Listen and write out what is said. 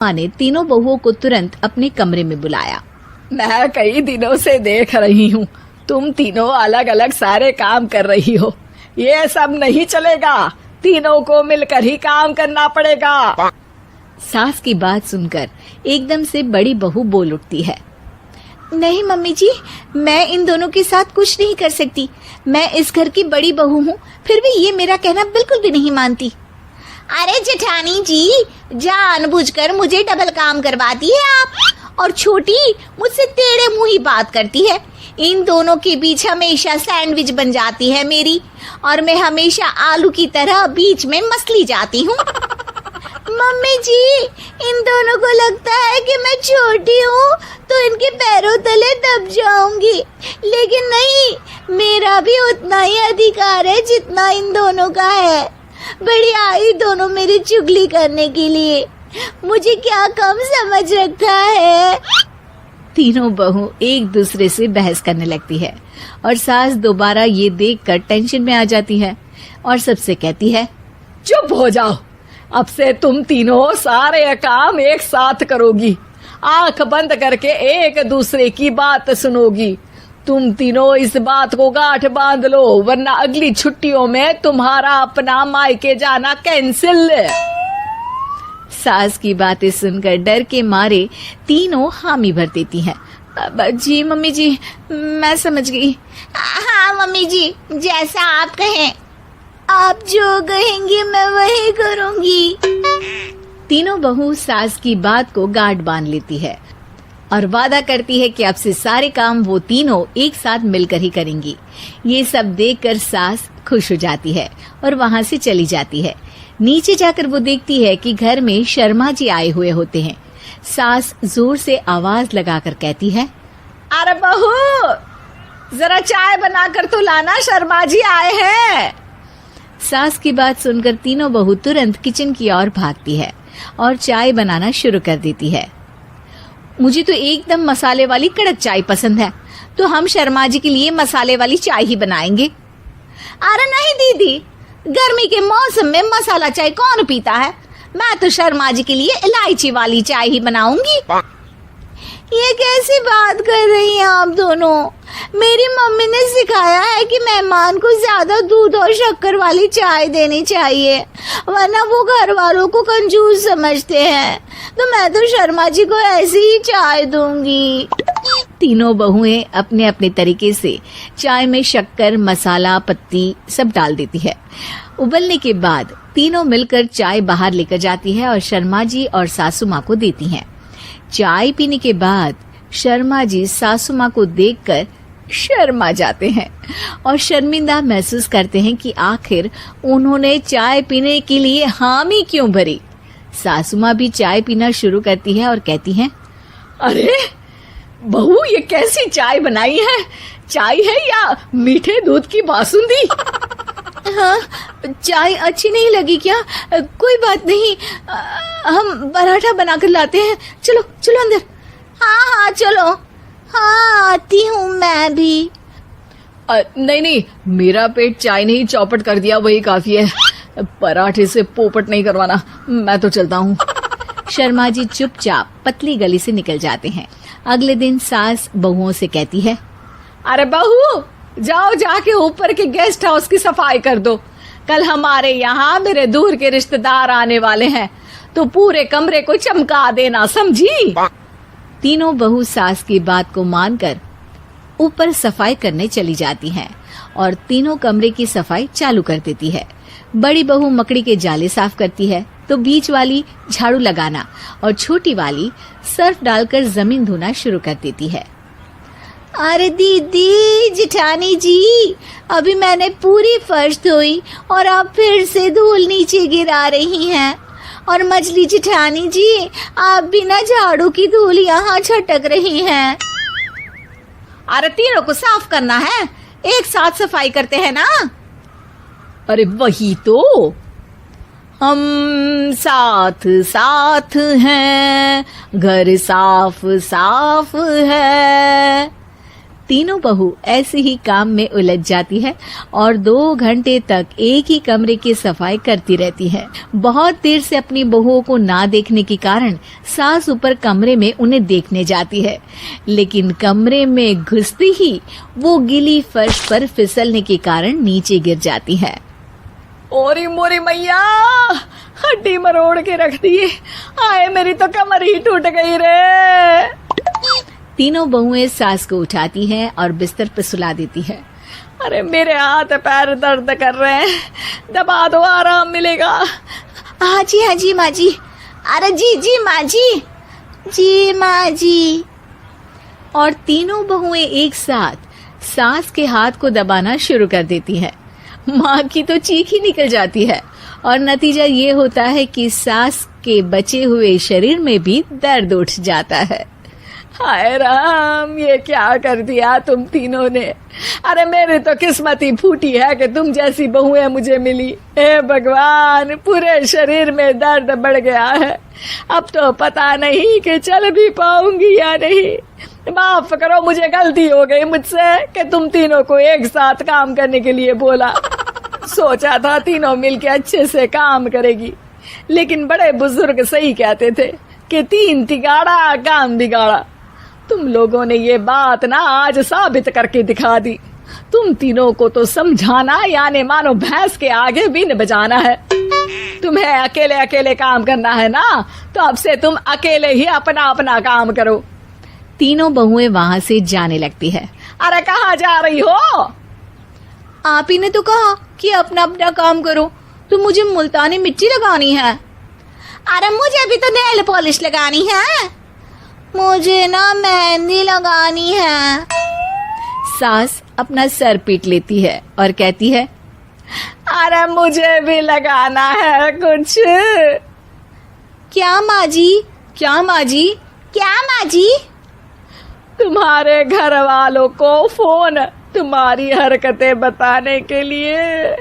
माँ ने तीनों बहुओं को तुरंत अपने कमरे में बुलाया। मैं कई दिनों से देख रही हूँ, तुम तीनों अलग अलग सारे काम कर रही हो। ये सब नहीं चलेगा, तीनों को मिलकर ही काम करना पड़ेगा। सास की बात सुनकर एकदम से बड़ी बहू बोल उठती है। नहीं मम्मी जी, मैं इन दोनों के साथ कुछ नहीं कर सकती। मैं इस घर की बड़ी बहू हूँ, फिर भी ये मेरा कहना बिल्कुल भी नहीं मानती। अरे जेठानी जी, जानबूझकर मुझे डबल काम करवाती है आप, और छोटी मुझसे टेढ़े मुंह ही बात करती है। इन दोनों के बीच हमेशा सैंडविच बन जाती है मेरी, और मैं हमेशा आलू की तरह बीच में मसली जाती हूँ। मम्मी जी, इन दोनों को लगता है कि मैं छोटी हूँ तो इनके पैरों तले दब जाऊंगी, लेकिन नहीं, मेरा भी उतना ही अधिकार है जितना इन दोनों का है। बड़ी आई दोनों मेरी चुगली करने के लिए, मुझे क्या कम समझ रखा है। तीनों बहू एक दूसरे से बहस करने लगती है और सास दोबारा ये देखकर टेंशन में आ जाती है और सबसे कहती है, चुप हो जाओ, अब से तुम तीनों सारे काम एक साथ करोगी, आंख बंद करके एक दूसरे की बात सुनोगी। तुम तीनों इस बात को गांठ बांध लो, वरना अगली छुट्टियों में तुम्हारा अपना मायके जाना कैंसिल। सास की बातें सुनकर डर के मारे तीनों हामी भर देती हैं। जी मम्मी जी, मैं समझ गई। हाँ मम्मी जी, जैसा आप कहें, आप जो कहेंगी मैं वही करूंगी। तीनों बहू सास की बात को गांठ बांध लेती है और वादा करती है कि अब से सारे काम वो तीनों एक साथ मिलकर ही करेंगी। ये सब देखकर सास खुश हो जाती है और वहाँ से चली जाती है। नीचे जाकर वो देखती है कि घर में शर्मा जी आए हुए होते हैं। सास जोर से आवाज लगाकर कहती है, अरे बहू, जरा चाय बनाकर तो लाना, शर्मा जी आए हैं। सास की बात सुनकर तीनों बहू तुरंत किचन की ओर भागती है और चाय बनाना शुरू कर देती है। मुझे तो एकदम मसाले वाली कड़क चाय पसंद है, तो हम शर्मा जी के लिए मसाले वाली चाय ही बनाएंगे। अरे नहीं दीदी, गर्मी के मौसम में मसाला चाय कौन पीता है? मैं तो शर्मा जी के लिए इलायची वाली चाय ही बनाऊंगी। ये कैसी बात कर रही हैं आप दोनों? मेरी मम्मी ने सिखाया है कि मेहमान को ज्यादा दूध और शक्कर वाली चाय देनी चाहिए, वरना वो घर वालों को कंजूस समझते हैं। तो मैं तो शर्मा जी को ऐसी ही चाय दूंगी। तीनों बहुएं अपने अपने तरीके से चाय में शक्कर, मसाला, पत्ती सब डाल देती है। उबलने के बाद तीनों मिलकर चाय बाहर लेकर जाती है और शर्मा जी और सासू माँ को देती हैं। चाय पीने के बाद शर्मा जी सासू माँ को देखकर शर्मा जाते हैं और शर्मिंदा महसूस करते हैं कि आखिर उन्होंने चाय पीने के लिए हामी क्यों भरी। सासू माँ भी चाय पीना शुरू करती है और कहती हैं, अरे बहू, ये कैसी चाय बनाई है? चाय है या मीठे दूध की बासुंदी? हाँ, चाय अच्छी नहीं लगी क्या? कोई बात नहीं, हम पराठा बनाकर लाते हैं। चलो चलो अंदर। हाँ हाँ चलो, हाँ आती हूँ मैं भी। नहीं नहीं, मेरा पेट चाय ने ही चौपट कर दिया, वही काफी है। पराठे से पोपट नहीं करवाना, मैं तो चलता हूँ। शर्मा जी चुपचाप पतली गली से निकल जाते हैं। अगले दिन सास बहुओं से कहती है, अरे बहू, जाओ जाके ऊपर के गेस्ट हाउस की सफाई कर दो। कल हमारे यहाँ मेरे दूर के रिश्तेदार आने वाले हैं, तो पूरे कमरे को चमका देना, समझी? तीनों बहू सास की बात को मानकर ऊपर सफाई करने चली जाती हैं और तीनों कमरे की सफाई चालू कर देती है। बड़ी बहू मकड़ी के जाले साफ करती है, तो बीच वाली झाड़ू लगाना और छोटी वाली सर्फ डालकर जमीन धोना शुरू कर देती है। अरे दीदी, जेठानी जी, अभी मैंने पूरी फर्श धोई और आप फिर से धूल नीचे गिरा रही हैं। और मछली जेठानी जी, आप बिना झाड़ू की धूल यहाँ छटक रही हैं। अरे तीनों को साफ करना है, एक साथ सफाई करते हैं ना। अरे वही तो, हम साथ साथ हैं, घर साफ साफ है। तीनों बहू ऐसे ही काम में उलझ जाती है और 2 घंटे तक एक ही कमरे की सफाई करती रहती है। बहुत देर से अपनी बहुओं को ना देखने के कारण सास ऊपर कमरे में उन्हें देखने जाती है, लेकिन कमरे में घुसती ही वो गीली फर्श पर फिसलने के कारण नीचे गिर जाती है। ओरी मोरी मैया, हड्डी मरोड़ के रख दी। आए मेरी तो कमर ही टूट गई रे। तीनों बहुएं सास को उठाती हैं और बिस्तर पर सुला देती है। अरे मेरे हाथ पैर दर्द कर रहे हैं, दबा दो, आराम मिलेगा। हाँ जी माँ जी। अरे जी माँ जी। और तीनों बहुएं एक साथ सास के हाथ को दबाना शुरू कर देती हैं। माँ की तो चीख ही निकल जाती है और नतीजा ये होता है कि सास के बचे हुए शरीर में भी दर्द उठ जाता है। हाय राम, ये क्या कर दिया तुम तीनों ने। अरे मेरी तो किस्मत ही फूटी है कि तुम जैसी बहुएं मुझे मिली। हे भगवान, पूरे शरीर में दर्द बढ़ गया है। अब तो पता नहीं कि चल भी पाऊंगी या नहीं। माफ करो, मुझे गलती हो गई मुझसे कि तुम तीनों को एक साथ काम करने के लिए बोला। सोचा था तीनों मिलके अच्छे से काम करेगी, लेकिन बड़े बुजुर्ग सही कहते थे कि 3 तिगाड़ा काम बिगाड़ा। तुम लोगों ने ये बात ना आज साबित करके दिखा दी। तुम तीनों को तो समझाना यानी मानो भैंस के आगे बीन बजाना है। तुम्हें अकेले अकेले काम करना है ना, तो अब से तुम अकेले ही अपना अपना काम करो। तीनों बहुएं वहां से जाने लगती है। अरे कहाँ जा रही हो? आप ही ने तो कहा कि अपना अपना काम करो, तो मुझे मुल्तानी मिट्टी लगानी है। अरे मुझे भी तो नेल पॉलिश लगानी है। मुझे ना मेहंदी लगानी है। सास अपना सर पीट लेती है और कहती है, अरे मुझे भी लगाना है कुछ। क्या माँ जी? तुम्हारे घर वालों को फोन तुम्हारी हरकतें बताने के लिए।